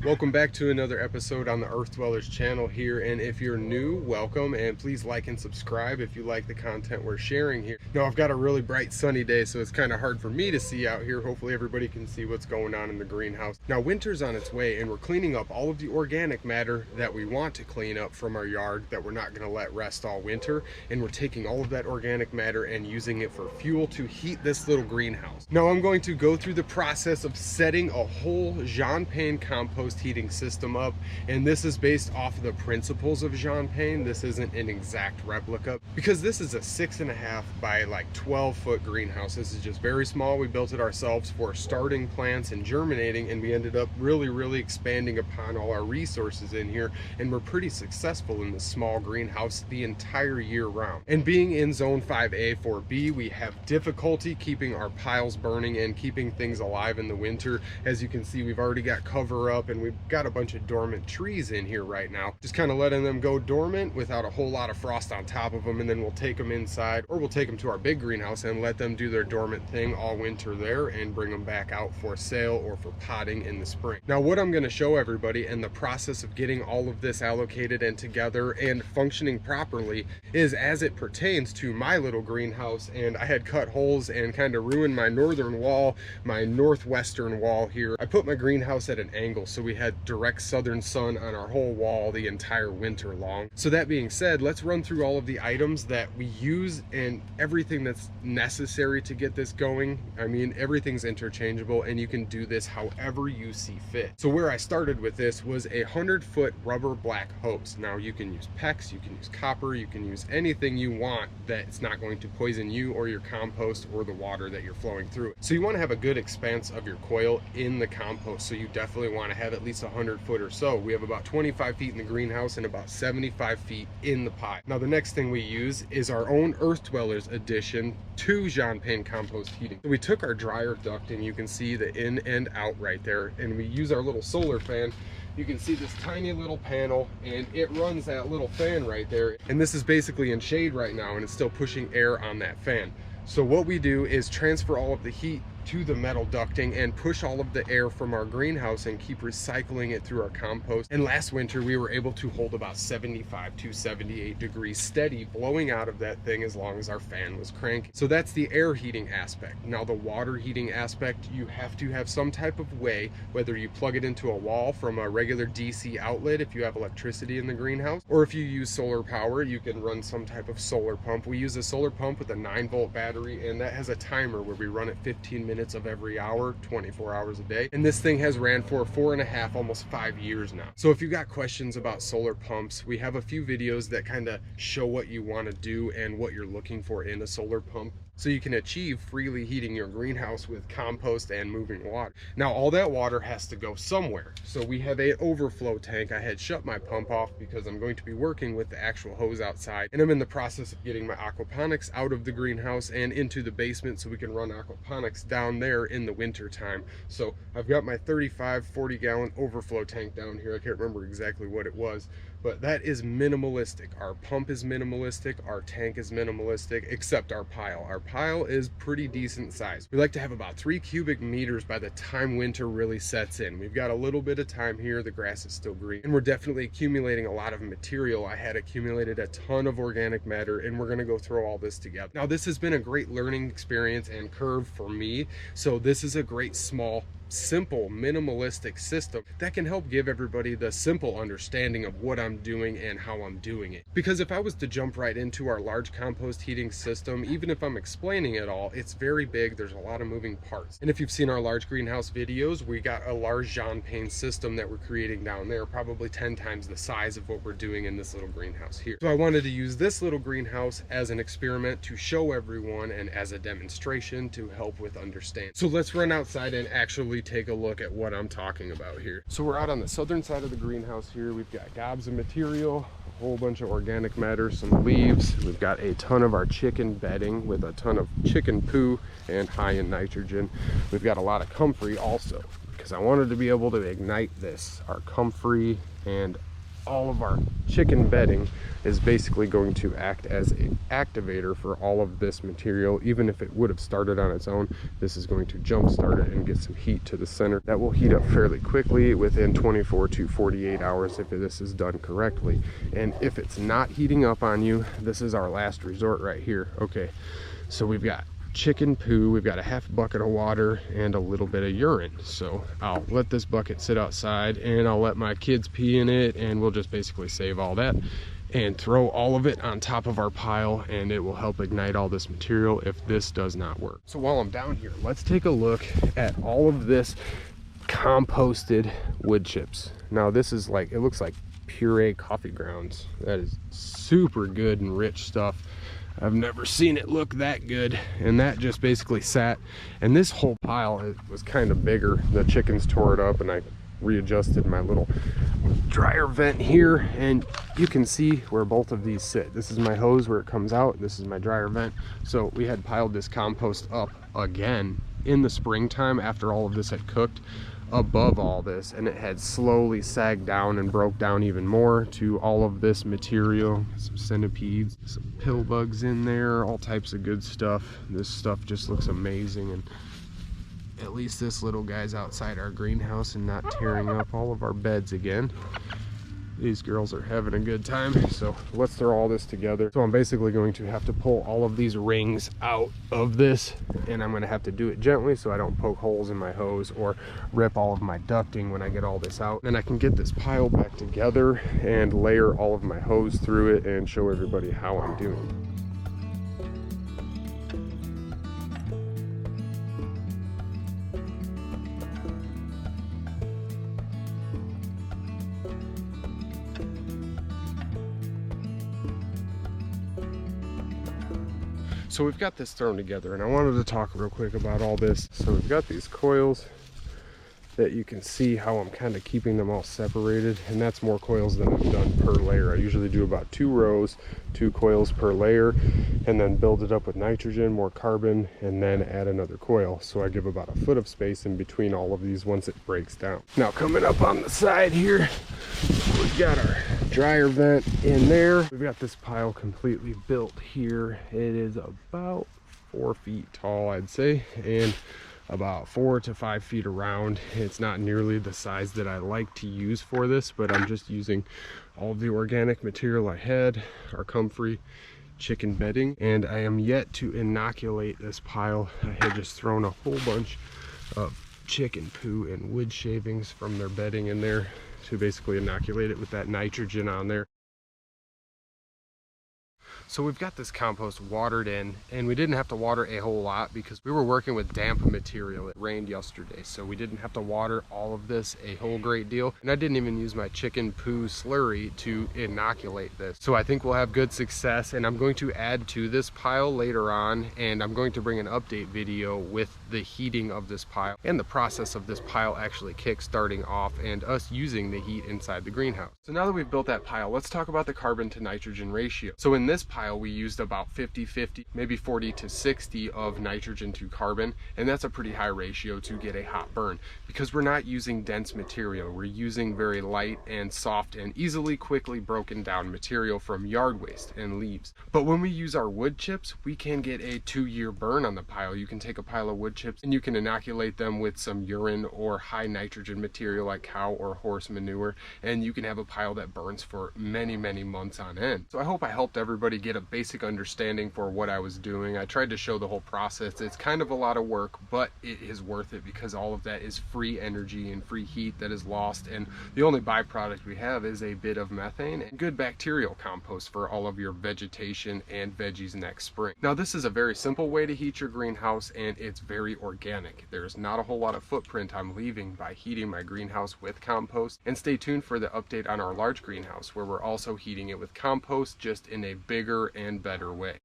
Welcome back to another episode on the Earth Dwellers channel here, and if you're new, welcome, and please like and subscribe if you like the content we're sharing here. Now, I've got a really bright sunny day, so it's kind of hard for me to see out here. Hopefully everybody can see what's going on in the greenhouse. Now, winter's on its way, and we're cleaning up all of the organic matter that we want to clean up from our yard that we're not going to let rest all winter, and we're taking all of that organic matter and using it for fuel to heat this little greenhouse. Now, I'm going to go through the process of setting a whole Jean Pain compost heating system up, and this is based off of the principles of Jean Pain. This isn't an exact replica because this is a 6.5 by like 12 foot greenhouse. This is just very small. We built it ourselves for starting plants and germinating, and we ended up really expanding upon all our resources in here, and we're pretty successful in this small greenhouse the entire year round. And being in zone 5A 4B, we have difficulty keeping our piles burning and keeping things alive in the winter. As you can see, we've already got cover up, and we've got a bunch of dormant trees in here right now, just kind of letting them go dormant without a whole lot of frost on top of them, and then we'll take them inside, or we'll take them to our big greenhouse and let them do their dormant thing all winter there and bring them back out for sale or for potting in the spring. Now, what I'm going to show everybody in the process of getting all of this allocated and together and functioning properly is as it pertains to my little greenhouse. And I had cut holes and kind of ruined my northern wall, my northwestern wall here. I put my greenhouse at an angle, so we had direct southern sun on our whole wall the entire winter long. So that being said, let's run through all of the items that we use and everything that's necessary to get this going. I mean, everything's interchangeable, and you can do this however you see fit. So where I started with this was a 100-foot rubber black hose. Now, you can use PEX, you can use copper, you can use anything you want that's not going to poison you or your compost or the water that you're flowing through it. So you want to have a good expanse of your coil in the compost, so you definitely want to have at least 100 foot or so. We have about 25 feet in the greenhouse and about 75 feet in the pile. Now, the next thing we use is our own Earth Dwellers addition to Jean Pain compost heating. So we took our dryer duct, and you can see the in and out right there, and we use our little solar fan. You can see this tiny little panel, and it runs that little fan right there, and this is basically in shade right now, and it's still pushing air on that fan. So what we do is transfer all of the heat to the metal ducting and push all of the air from our greenhouse and keep recycling it through our compost. And last winter we were able to hold about 75 to 78 degrees steady blowing out of that thing as long as our fan was cranking. So that's the air heating aspect. Now, the water heating aspect, you have to have some type of way, whether you plug it into a wall from a regular DC outlet if you have electricity in the greenhouse, or if you use solar power, you can run some type of solar pump. We use a solar pump with a 9-volt battery, and that has a timer where we run it 15 minutes of every hour, 24 hours a day. And this thing has ran for 4.5, almost 5 years now. So if you got questions about solar pumps, we have a few videos that kind of show what you want to do and what you're looking for in a solar pump, so you can achieve freely heating your greenhouse with compost and moving water. Now, all that water has to go somewhere. So we have an overflow tank. I had shut my pump off because I'm going to be working with the actual hose outside, and I'm in the process of getting my aquaponics out of the greenhouse and into the basement so we can run aquaponics down there in the winter time. So I've got my 40 gallon overflow tank down here. I can't remember exactly what it was, but that is minimalistic. Our pump is minimalistic, our tank is minimalistic, except our pile. Our pile is pretty decent size. We like to have about 3 cubic meters by the time winter really sets in. We've got a little bit of time here. The grass is still green, and we're definitely accumulating a lot of material. I had accumulated a ton of organic matter, and we're gonna go throw all this together. Now, this has been a great learning experience and curve for me. So this is a great small, simple, minimalistic system that can help give everybody the simple understanding of what I'm doing and how I'm doing it. Because if I was to jump right into our large compost heating system, even if I'm explaining it all, it's very big. There's a lot of moving parts. And if you've seen our large greenhouse videos, we got a large Jean Pain system that we're creating down there, probably 10 times the size of what we're doing in this little greenhouse here. So I wanted to use this little greenhouse as an experiment to show everyone and as a demonstration to help with understanding. So let's run outside and actually take a look at what I'm talking about here. So we're out on the southern side of the greenhouse here. We've got gobs of material, a whole bunch of organic matter, some leaves. We've got a ton of our chicken bedding with a ton of chicken poo and high in nitrogen. We've got a lot of comfrey also, because I wanted to be able to ignite this, our comfrey and all of our chicken bedding is basically going to act as an activator for all of this material. Even if it would have started on its own, this is going to jump start it and get some heat to the center. That will heat up fairly quickly within 24 to 48 hours if this is done correctly. And if it's not heating up on you, this is our last resort right here. Okay, so we've got chicken poo, we've got a half bucket of water and a little bit of urine. So I'll let this bucket sit outside and I'll let my kids pee in it, and we'll just basically save all that and throw all of it on top of our pile, and it will help ignite all this material if this does not work. So while I'm down here, let's take a look at all of this composted wood chips. Now this is like, it looks like puree coffee grounds. That is super good and rich stuff. I've never seen it look that good. And that just basically sat, and this whole pile, it was kind of bigger. The chickens tore it up and I readjusted my little dryer vent here, and you can see where both of these sit. This is my hose where it comes out, this is my dryer vent. So we had piled this compost up again in the springtime after all of this had cooked above all this, and it had slowly sagged down and broke down even more to all of this material. Some centipedes, some pill bugs in there, all types of good stuff. This stuff just looks amazing, and at least this little guy's outside our greenhouse and not tearing up all of our beds again. These girls are having a good time. So let's throw all this together. So I'm basically going to have to pull all of these rings out of this, and I'm going to have to do it gently so I don't poke holes in my hose or rip all of my ducting when I get all this out. Then I can get this pile back together and layer all of my hose through it and show everybody how I'm doing. So we've got this thrown together, and I wanted to talk real quick about all this. So we've got these coils that you can see how I'm kind of keeping them all separated, and that's more coils than I've done per layer. I usually do about 2 rows, 2 coils per layer, and then build it up with nitrogen, more carbon, and then add another coil. So I give about a foot of space in between all of these once it breaks down. Now coming up on the side here, we've got our dryer vent in there. We've got this pile completely built here. It is about 4 feet tall, I'd say, and about 4 to 5 feet around. It's not nearly the size that I like to use for this, but I'm just using all of the organic material I had, our comfrey chicken bedding, and I am yet to inoculate this pile. I had just thrown a whole bunch of chicken poo and wood shavings from their bedding in there to basically inoculate it with that nitrogen on there. So we've got this compost watered in, and we didn't have to water a whole lot because we were working with damp material. It rained yesterday, so we didn't have to water all of this a whole great deal. And I didn't even use my chicken poo slurry to inoculate this. So I think we'll have good success, and I'm going to add to this pile later on, and I'm going to bring an update video with the heating of this pile and the process of this pile actually kick-starting off and us using the heat inside the greenhouse. So now that we've built that pile, let's talk about the carbon to nitrogen ratio. So in this pile, we used about 50-50, maybe 40 to 60 of nitrogen to carbon, and that's a pretty high ratio to get a hot burn because we're not using dense material. We're using very light and soft and easily quickly broken down material from yard waste and leaves. But when we use our wood chips, we can get a 2-year burn on the pile. You can take a pile of wood chips and you can inoculate them with some urine or high nitrogen material like cow or horse manure, and you can have a pile that burns for many months on end. So I hope I helped everybody get a basic understanding for what I was doing. I tried to show the whole process. It's kind of a lot of work, but it is worth it because all of that is free energy and free heat that is lost, and the only byproduct we have is a bit of methane and good bacterial compost for all of your vegetation and veggies next spring. Now this is a very simple way to heat your greenhouse, and it's very organic. There's not a whole lot of footprint I'm leaving by heating my greenhouse with compost, and stay tuned for the update on our large greenhouse where we're also heating it with compost, just in a bigger and better way.